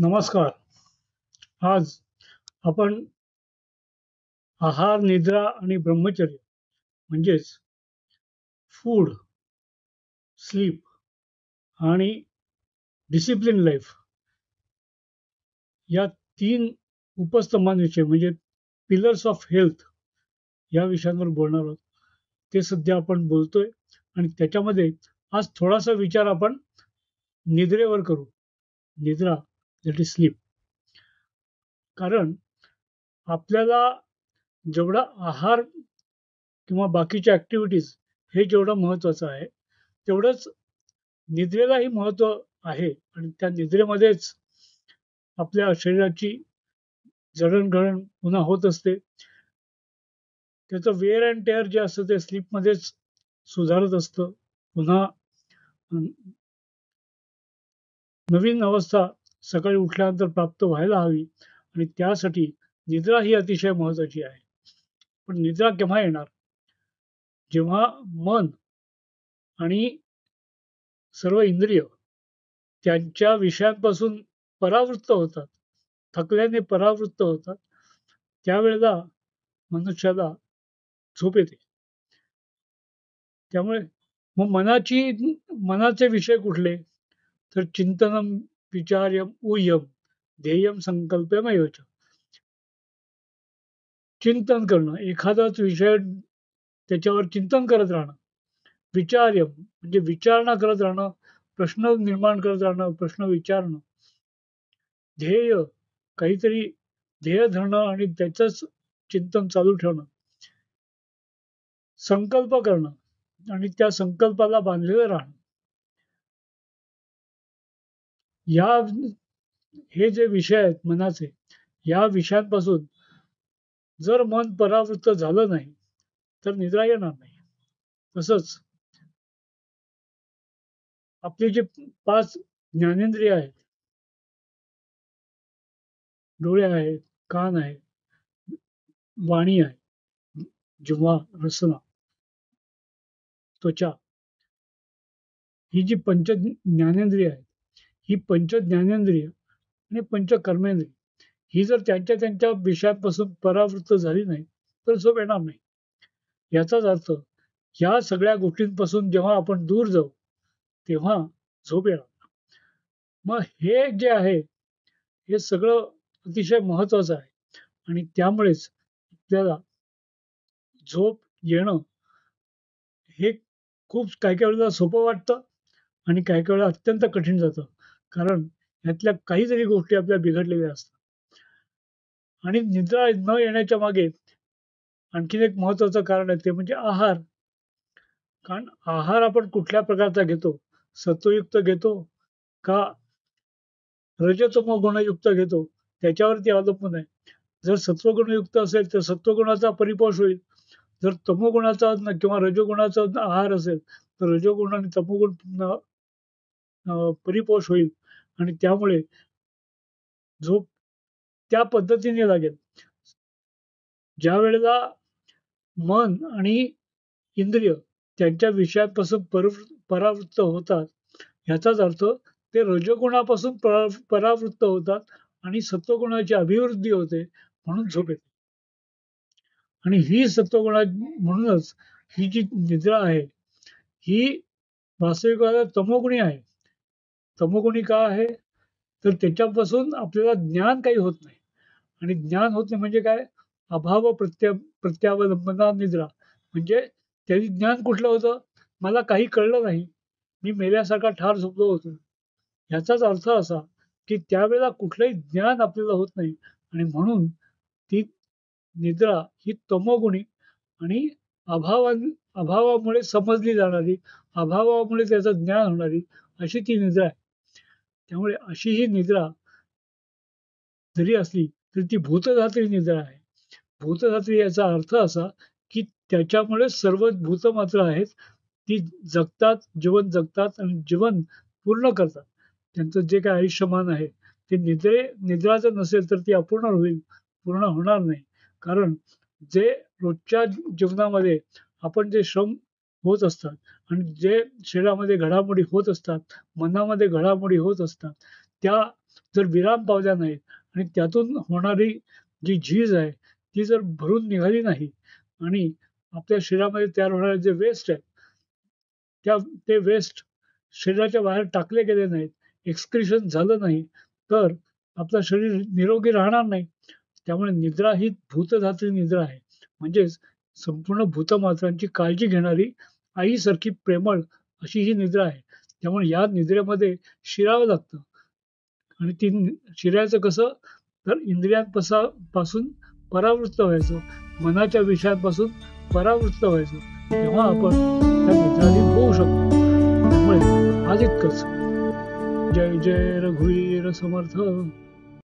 नमस्कार. आज आपण आहार, निद्रा आणि ब्रह्मचर्य म्हणजेच फूड, स्लीप आणि डिसिप्लिन लाईफ या 3 उपस्तंभांविषयी म्हणजे पिलर्स ऑफ हेल्थ या विषयांवर बोलणार आहोत. ते सध्या आपण बोलतोय आणि त्याच्यामध्ये आज थोडासा विचार आपण निद्रेवर करू. निद्रा दॅट इज स्लीप. कारण आपल्याला जेवढा आहार किंवा बाकीच्या ॲक्टिव्हिटीज हे जेवढं महत्त्वाचं आहे, तेवढंच निद्रेलाही महत्त्व आहे आणि त्या निद्रेमध्येच आपल्या शरीराची जडणघडण पुन्हा होत असते. त्याचं वेअर अँड टेअर जे असतं ते स्लीपमध्येच सुधारत असतं. पुन्हा नवीन अवस्था सकाळी उठल्यानंतर प्राप्त व्हायला हवी आणि त्यासाठी निद्रा ही अतिशय महत्त्वाची आहे. पण निद्रा केव्हा येणार? जेव्हा मन आणि सर्व इंद्रिय त्यांच्या विषयांपासून परावृत्त होतात, थकल्याने परावृत्त होतात, त्यावेळेला मनुष्याला झोप येते. त्यामुळे मग मनाचे विषय कुठले? तर चिंतनम, विचार्यम, ऊह्यम, ध्येयम, संकल्पमेव च. चिंतन करणं, एखादाच विषय त्याच्यावर चिंतन करत राहणं. विचार्यम म्हणजे विचारणा करत राहणं, प्रश्न निर्माण करत राहणं, प्रश्न विचारणं. ध्येय काहीतरी ध्येय धरणं आणि त्याचंच चिंतन चालू ठेवणं. संकल्प करणं आणि त्या संकल्पाला बांधलेलं राहणं. या हे जे विषय आहेत मनाचे, या विषयांपासून जर मन परावृत्त झालं नाही, तर निद्रा येणार नाही. तसंच आपले जे 5 ज्ञानेंद्रिय आहेत, डोळे आहेत, कान आहेत, वाणी आहे, जिव्हा, रसना, त्वचा, ही जी पंच ज्ञानेंद्रिय आहेत, ही पंच ज्ञानेंद्रिय आणि पंच कर्मेंद्रिय ही जर त्यांच्या विषयांपासून परावृत्त झाली नाही, तर झोप येणार नाही. याचाच अर्थ या सगळ्या गोष्टींपासून जेव्हा आपण दूर जाऊ, तेव्हा झोप येणार. मग हे जे आहे, हे सगळं अतिशय महत्त्वाचं आहे आणि त्यामुळेच आपल्याला झोप येणं हे खूप काही-काही वेळेला सोपं वाटतं आणि काही-काही वेळेला अत्यंत कठीण जातं. कारण यातल्या काहीतरी गोष्टी आपल्या बिघडलेल्या असतात. आणि निद्रा न येण्याच्या मागे आणखीन एक महत्त्वाचं कारण आहे ते म्हणजे आहार. कारण आहार आपण कुठल्या प्रकारचा घेतो? सत्वयुक्त घेतो का रजतमो गुणयुक्त घेतो? त्याच्यावरती अवलंबून आहे. जर सत्वगुणयुक्त असेल तर सत्वगुणाचा परिपोष होईल. जर तमोगुणाचा किंवा रजोगुणाचा आहार असेल, तर रजोगुण आणि तमोगुण परिपोष होईल आणि त्यामुळे झोप त्या पद्धतीने लागेल. ज्यावेळेला मन आणि इंद्रिय त्यांच्या विषयांपासून परावृत्त होतात, ह्याचाच अर्थ ते रजोगुणापासून परावृत्त होतात आणि सत्वगुणाची अभिवृद्धी होते म्हणून झोप येते. आणि ही सत्वगुणा म्हणूनच ही जी निद्रा आहे, ही वास्तविक तमोगुणी आहे. तमोगुणी का आहे? तर त्याच्यापासून आपल्याला ज्ञान काही होत नाही. आणि ज्ञान होत नाही म्हणजे काय? अभाव प्रत्यावलंबना निद्रा. म्हणजे त्याचं ज्ञान कुठलं होतं? मला काही कळलं नाही. मी मेल्यासारखा ठार झोपलो होतो. ह्याचाच अर्थ असा, की त्यावेळेला कुठलंही ज्ञान आपल्याला होत नाही आणि म्हणून ती निद्रा ही तमोगुणी आणि अभावामुळे समजली जाणारी, अभावामुळे त्याचं ज्ञान होणारी अशी ती निद्रा आहे. त्यामुळे अशी ही निद्रा जरी असली, तरी ती भूतधात्री निद्रा आहे. भूतधात्री याचा अर्थ असा, की त्याच्यामुळे सर्व भूतमात्र आहेत, ती जगतात, जीवन जगतात आणि जीवन पूर्ण करतात. त्यांचं जे काही आयुष्यमान आहे, ते निद्रा जर नसेल तर ती अपूर्ण होईल, पूर्ण होणार नाही. कारण जे रोजच्या जीवनामध्ये आपण जे श्रम होत असतात आणि जे शरीरामध्ये घडामोडी होत असतात, मनामध्ये घडामोडी होत असतात, त्या जर विराम पावल्या नाहीत आणि त्यातून होणारी जी झीज आहे ती जर भरून निघाली नाही आणि आपल्या शरीरामध्ये तयार होणारे जे वेस्ट आहे ते वेस्ट शरीराच्या बाहेर टाकले गेले नाहीत, एक्सक्रिशन झालं नाही, तर आपलं शरीर निरोगी राहणार नाही. त्यामुळे निद्रा ही भूतधात्री निद्रा आहे. म्हणजेच संपूर्ण भूतमात्रांची काळजी घेणारी आईसारखी प्रेमळ अशी ही निद्रा आहे. त्यामुळे या निद्रेमध्ये शिरावं लागतं आणि ती शिरायचं कसं? तर पासून परावृत्त व्हायचं, मनाच्या विषयांपासून परावृत्त व्हायचं. तेव्हा आपण त्या निद्राधीन होऊ शकतो. त्यामुळे आज इतकंच. जय जय रघुवीर समर्थ.